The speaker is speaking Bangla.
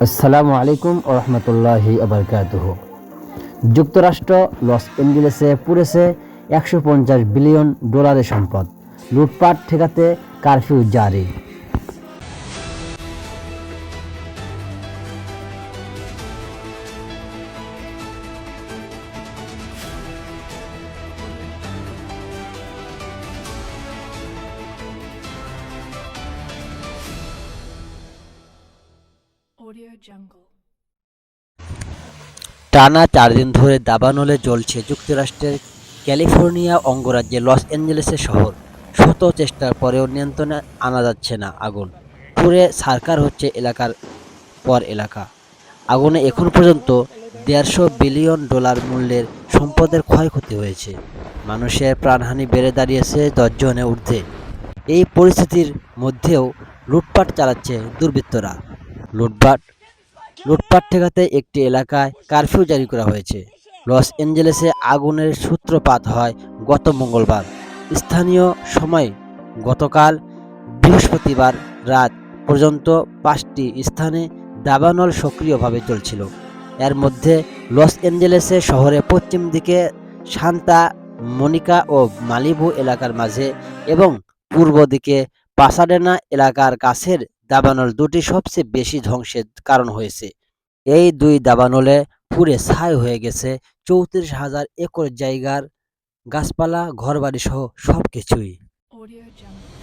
আসসালামু আলাইকুম ও রহমতুল্লাহি আবরকাতুহু। যুক্তরাষ্ট্র লস এঞ্জেলেসে পুড়েছে ১৫০ বিলিয়ন ডলারের সম্পদ, লুটপাট ঠেকাতে কারফিউ জারি। Audio Jungle. টানা ৪ দিন ধরে দাবানলে জ্বলছে যুক্তরাষ্ট্রের ক্যালিফোর্নিয়া অঙ্গরাজ্যের লস অ্যাঞ্জেলেসের শহর। শত চেষ্টার পরেও নিয়ন্ত্রণে আনা যাচ্ছে না আগুন। পুড়ে ছারখার হচ্ছে এলাকার পর এলাকা। আগুনে এখন পর্যন্ত ১৫০ বিলিয়ন ডলার মূল্যের সম্পদের ক্ষয়ক্ষতি হয়েছে। মানুষের প্রাণহানি বেড়ে দাঁড়িয়েছে ১০ জনের ঊর্ধ্বে। এই পরিস্থিতির মধ্যেও লুটপাট চালাচ্ছে দুর্বৃত্তরা। লুটপাট লুটপাট ঠেকাতে একটি এলাকায় কারফিউ জারি করা হয়েছে। লস অ্যাঞ্জেলেসে আগুনের সূত্রপাত হয় গত মঙ্গলবার স্থানীয় সময়। গতকাল বৃহস্পতিবার রাত পর্যন্ত ৫টি স্থানে দাবানল সক্রিয়ভাবে চলছিল। এর মধ্যে লস অ্যাঞ্জেলেসে শহরের পশ্চিম দিকে সান্তা মনিকা ও মালিবু এলাকার মাঝে এবং পূর্ব দিকে পাসাডেনা এলাকার কাছের দাবানল দুটি সবচেয়ে বেশি ধ্বংসের কারণ হয়েছে। এই দুই দাবানলে পুড়ে ছাই হয়ে গেছে ৩৪,০০০ একর জায়গার গাছপালা, ঘরবাড়ি সহ সবকিছুই। Audio Jungle.